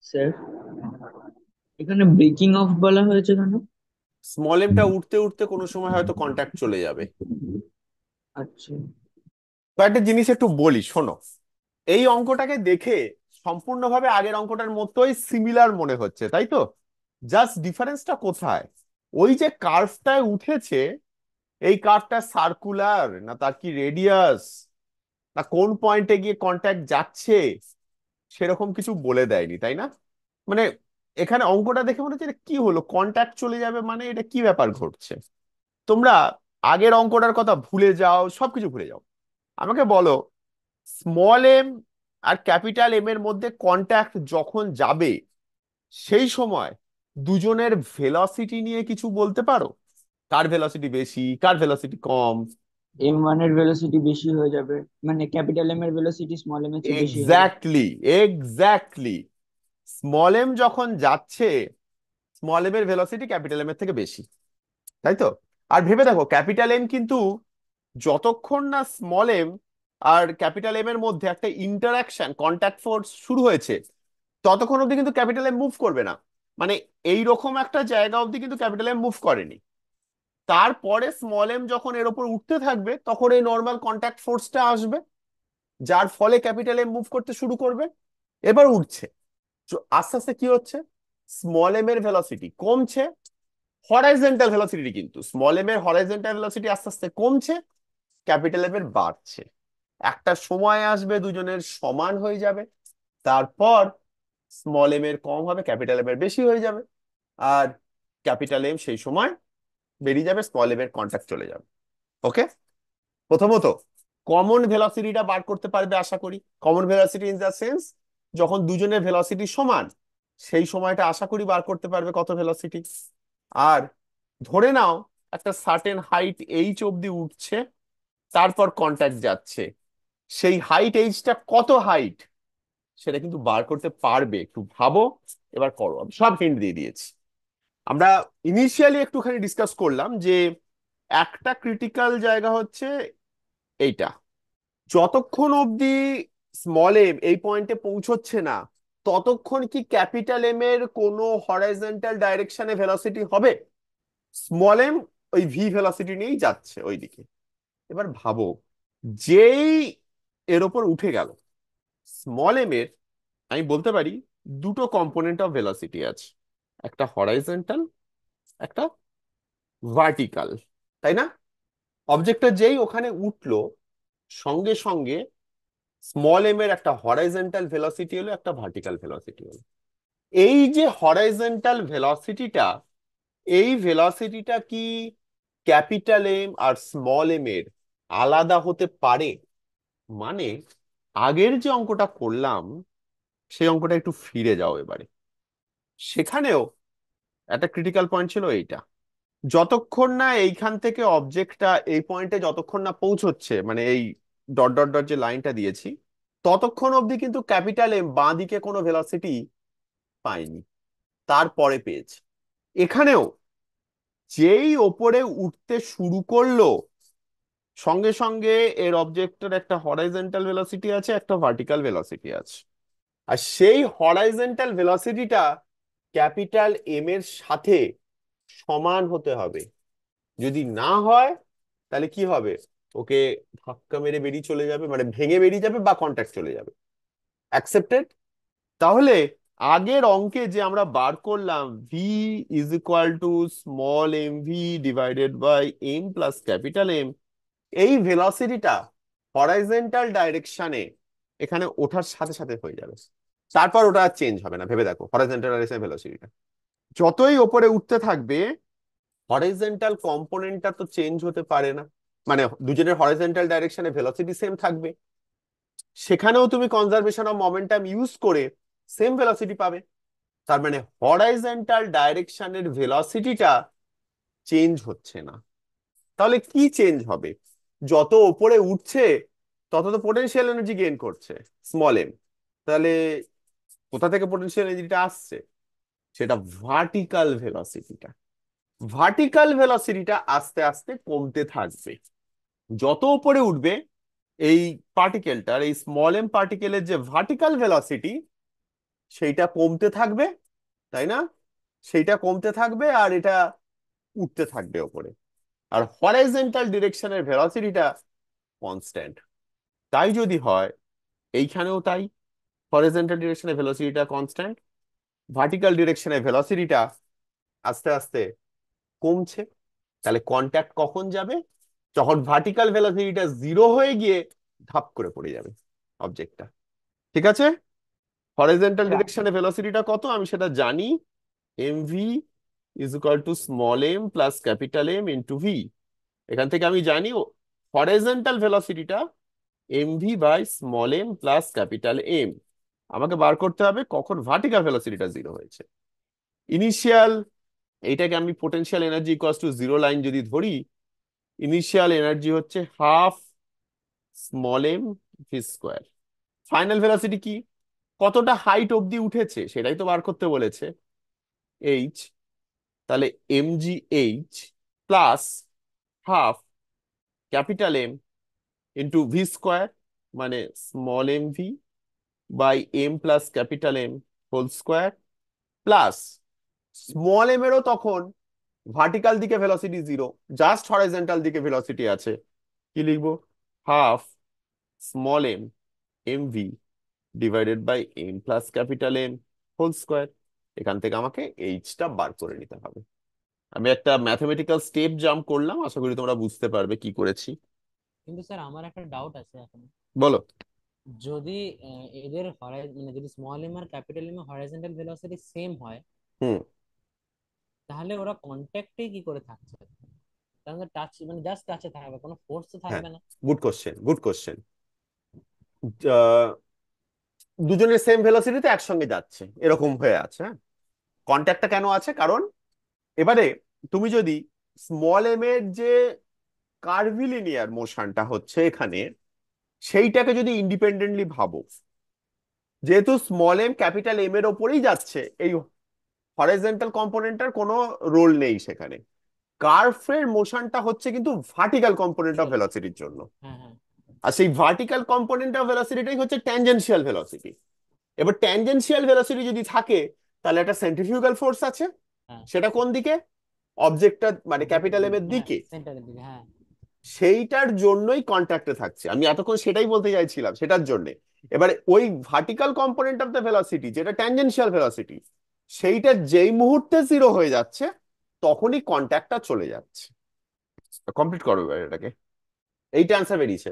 Sir, এখানে breaking of বলা হয়েছে কেন? স্মল এমটা উঠতে উঠতে কোনো সময় হয়তো কন্ট্যাক্ট চলে যাবে। আচ্ছা। কয়েকটা জিনিস একটু বলি, শোনো। এই অঙ্কটাকে দেখে সম্পূর্ণভাবে আগের অঙ্কটার মতোই সিমিলার মনে হচ্ছে, তাই তো? জাস্ট ডিফারেন্সটা কোথায়? ওই যে কার্ভটায় উঠেছে, এই কার্ভটা সার্কুলার না তার কি রেডিয়াস, না কোন পয়েন্টে গিয়ে কন্ট্যাক্ট যাচ্ছে, সেরকম কিছু বলে দেয়নি, তাই না? মানে এখানে অঙ্কটা দেখে মনে হচ্ছে এটা কি হলো, কন্ট্যাক্ট চলে যাবে, মানে এটা কি ব্যাপার ঘটছে? তোমরা আগের অঙ্কটার কথা ভুলে যাও, সবকিছু ভুলে যাও। আমাকে বলো, small M R capital M এর মধ্যে কন্ট্যাক্ট যখন যাবে, সেই সময় দুজনের ভেলোসিটি নিয়ে কিছু বলতে পারো? কার ভেলোসিটি বেশি, কার ভেলোসিটি কম? M1 এর ভেলোসিটি বেশি হয়ে যাবে, মানে ক্যাপিটাল এম এর ভেলোসিটি স্মল এম এর চেয়ে বেশি হবে। Exactly, exactly. স্মল এম যখন যাচ্ছে, স্মল এম এর ভেলোসিটি ক্যাপিটাল এম এর থেকে বেশি, তাই তো? আর ভেবে দেখো, ক্যাপিটাল এম কিন্তু যতক্ষণ না small M R capital M এর মধ্যে একটা ইন্টারাকশন, কন্ট্যাক্ট ফোর্স শুরু হয়েছে, ততক্ষণ অবধি কিন্তু ক্যাপিটাল এম মুভ করবে না। মানে এই রকম একটা জায়গা অবধি কিন্তু ক্যাপিটাল এম মুভ করেনি। তারপরে স্মল এম যখন এর ওপর উঠতে থাকবে, তখন এই নর্মাল কন্ট্যাক্ট ফোর্সটা আসবে, যার ফলে ক্যাপিটাল এম মুভ করতে শুরু করবে। এবার উঠছে, তো আস্তে আস্তে কি হচ্ছে, স্মল এম এর ভেলোসিটি কমছে। হরাইজন্টাল ভেলোসিটি, কিন্তু স্মল এম এর হরাইজন্টাল ভেলোসিটি আস্তে আস্তে কমছে, ক্যাপিটাল এম এর বাড়ছে। একটা সময় আসবে দুজনের সমান হয়ে যাবে, তারপর স্মল এম এর কম হবে, ক্যাপিটাল এম এর বেশি হয়ে যাবে। আর ক্যাপিটাল এম সেই সময় বেরিয়ে যাবে, স্মল এম এর কন্ট্যাক্ট চলে যাবে। ওকে। প্রথমত, কমন ভেলোসিটিটা বার করতে পারবে আশা করি। Common velocity in the sense, যখন দুজনের ভেলোসিটি সমান, সেই সময়টা আশা করি বার করতে পারবে কত ভেলোসিটি। আর ধরে নাও একটা সার্টেন হাইট এইচ অব্দি উঠছে, তারপর কন্ট্যাক্ট যাচ্ছে, সেই হাইট এইচটা কত হাইট, সেটা কিন্তু বার করতে পারবে। একটু ভাবো, এবার করো। আমি সব হিন্ট দিয়ে দিয়েছি। আমরা ইনিশিয়ালি একটুখানি ডিসকাস করলাম যে একটা ক্রিটিক্যাল জায়গা হচ্ছে এইটা, যতক্ষণ অবধি স্মল এম এই পয়েন্টে পৌঁছচ্ছে না, ততক্ষণ কি ক্যাপিটাল এম এর কোনো হরাইজন্টাল ডাইরেকশনে ভেলোসিটি হবে? স্মল এম ওই ভি ভেলোসিটি নিয়েই যাচ্ছে ওইদিকে। এবার ভাবো, যেই এর ওপর উঠে গেল, স্মল এম এর, আমি বলতে পারি দুটো কম্পোনেন্ট অফ ভেলোসিটি আছে, একটা হরাইজন্টাল, একটা ভার্টিক্যাল, তাই না? অবজেক্টটা যেই ওখানে উঠলো, সঙ্গে সঙ্গে স্মল এম এর একটা হরাইজন্টাল ভেলোসিটি হলো, একটা ভার্টিক্যাল ভেলোসিটি হলো। এই যে হরাইজন্টাল ভেলোসিটিটা, এই ভেলোসিটিটা কি capital M R small M এর আলাদা হতে পারে? মানে আগের যে অঙ্কটা করলাম, সেই অঙ্কটা একটু ফিরে যাও এবারে। সেখানেও একটা ক্রিটিক্যাল পয়েন্ট ছিল এইটা, যতক্ষণ না এইখান থেকে অবজেক্টটা এই পয়েন্টে যতক্ষণ না পৌঁছচ্ছে, মানে এই ডট ডট ডট যে লাইনটা দিয়েছি, ততক্ষণ অবধি কিন্তু ক্যাপিটাল এম বাঁ দিকে কোনো ভেলোসিটি পাইনি, তারপরে পেয়েছে। এখানেও যেই ওপরে উঠতে শুরু করলো, সঙ্গে সঙ্গে এর অবজেক্টের একটা হরাইজন্টাল ভেলোসিটি আছে, একটা ভার্টিক্যাল ভেলোসিটি আছে। আর সেই হরাইজন্টাল ভেলোসিটিটা ক্যাপিটাল এম এর সাথে সমান হতে হবে। যদি না হয়, তাহলে কি হবে? ওকে ধাক্কা মেরে বেরিয়ে চলে যাবে, মানে ভেঙে বেরিয়ে যাবে, বা কন্ট্যাক্ট চলে যাবে। অ্যাকসেপ্টেড? তাহলে আগের অঙ্কে যে আমরা বার করলাম V is equal to small M V divided by M plus capital m, এই ভেলোসিটিটা হরাইজন্টাল ডাইরেকশনে এখানে ওঠার সাথে সাথে হয়ে যাবে। তারপর ওটা আর চেঞ্জ হবে না। ভেবে দেখো, হরাইজন্টাল ডাইরেকশন ভেলোসিটিটা যতই ওপরে উঠতে থাকবে, হরাইজন্টাল কম্পোনেন্টটা তো চেঞ্জ হতে পারে না। মানে দুজনের হরাইজন্টাল ডাইরেকশনে ভেলোসিটি সেম থাকবে, সেখানেও তুমি কনজারভেশন অফ মোমেন্টাম ইউজ করে সেম ভেলোসিটি পাবে। তার মানে হরাইজন্টাল ডাইরেকশনের ভেলোসিটিটা চেঞ্জ হচ্ছে না। তাহলে কি চেঞ্জ হবে? যত উপরে উঠছে, তত তো পোটেনশিয়াল এনার্জি গেইন করছে স্মল এম। তাহলে কোথা থেকে পোটেনশিয়াল এনার্জিটা আসছে? সেটা ভার্টিক্যাল ভেলোসিটিটা। ভার্টিক্যাল ভেলোসিটিটা আস্তে আস্তে কমতে থাকবে। যত উপরে উঠবে, এই পার্টিকেলটার, এই স্মল এম পার্টিকেলের যে ভার্টিক্যাল ভেলোসিটি, সেইটা কমতে থাকবে, তাই না? সেইটা কমতে থাকবে আর এটা উঠতে থাকবে ওপরে। আর হরাইজন্টাল ডিরেকশনের ভেলোসিটিটা কনস্ট্যান্ট। তাই যদি হয়, এইখানেও তাই, হরাইজন্টাল ডিরেকশনের ভেলোসিটিটা কনস্ট্যান্ট, ভার্টিক্যাল ডিরেকশনের ভেলোসিটিটা আস্তে আস্তে কমছে। তাহলে কন্ট্যাক্ট কখন যাবে? যখন ভার্টিক্যাল ভেলোসিটিটা জিরো হয়ে গিয়ে ধাপ করে পড়ে যাবে অবজেক্টটা। ঠিক আছে? হরাইজন্টাল স্যার ডিরেকশনে ভেলোসিটিটা কত আমি সেটা জানি, mv is equal to small M plus capital M into V. এখান থেকে আমি জানি হরাইজন্টাল ভেলোসিটিটা mv by small M plus capital M. আমাকে বার করতে হবে কখন ভার্টিক্যাল ভেলোসিটিটা জিরো হয়েছে। ইনিশিয়াল, এইটাকে আমি potential energy equals to zero line যদি ধরি, ইনিশিয়াল এনার্জি হচ্ছে half small M V square. Final velocity কি, কতটা হাইট অবধি উঠেছে সেটাই তো বার করতে বলেছে, এইচ। তাহলে M G H plus half capital M into V square, মানে small M V by M plus capital M whole square, plus small M এরও তখন ভার্টিক্যাল দিকে ভেলোসিটি জিরো, জাস্ট হরাইজন্টাল দিকে ভেলোসিটি আছে। কি লিখবো? Half small M M V divided by M plus capital M whole square. এখান থেকে আমাকে এইচটা বার করে নিতে হবে। আমি একটা ম্যাথমেটিক্যাল স্টেপ জাম্প করলাম, আশা করি তোমরা বুঝতে পারবে কি করেছি। কিন্তু স্যার আমার একটা ডাউট আছে এখন। বলো। যদি এদের মানে যদি small M R capital M এর হরাইজন্টাল ভেলোসিটি সেম হয়, হুম। তাহলে ওরা কন্ট্যাক্টে কি করে থাকছে? তাহলে টাচ মানে জাস্ট টাচে থাকবে, কোনো ফোর্স তো হ্যাঁ, থাকবে না। Good question, good question. দুজনের সেম ভেলোসিটিতে একসঙ্গে যাচ্ছে এরকম হয়ে আছে, হ্যাঁ। কন্ট্যাক্টটা কেন আছে? কারণ এবারে তুমি যদি স্মল এম এর যে কার্ভিলিনিয়ার মোশনটা হচ্ছে এখানে, সেইটাকে যদি ইন্ডিপেন্ডেন্টলি ভাবো, যেহেতু স্মল এম ক্যাপিটাল এম এর ওপরেই যাচ্ছে, এই হরাইজন্টাল কম্পোনেন্টটার কোনো রোল নেই সেখানে। কার্ভের মোশনটা হচ্ছে কিন্তু ভার্টিক্যাল কম্পোনেন্ট অফ Vertical। ভেলোসিটির জন্য। হ্যাঁ হ্যাঁ আর সেই ভার্টিক্যাল কম্পোনেন্ট অফ ভেলোসিটিটাই হচ্ছে ট্যানজেনশিয়াল ভেলোসিটি। এবার ট্যানজেনশিয়াল ভেলোসিটি যদি থাকে, তাহলে একটা সেন্ট্রিফিউগাল ফোর্স আছে। হ্যাঁ। সেটা কোন দিকে? অবজেক্টটা মানে অবজেক্টের ক্যাপিটাল এম দিকে, এর হ্যাঁ দিকে। সেন্টারের দিকে, হ্যাঁ। সেইটার জন্যই কন্ট্যাক্টে থাকছে, আমি এতক্ষণ সেটাই বলতে চাইছিলাম, সেটার জন্য। এবারে ওই vertical component of the velocity যেটা ট্যানজেনশিয়াল ভেলোসিটি, সেইটা যেই মুহূর্তে জিরো হয়ে যাচ্ছে তখনই কন্ট্যাক্টটা চলে যাচ্ছে। কমপ্লিট করো এবার এটাকে। এইটা অ্যান্সার বেরিয়েছে।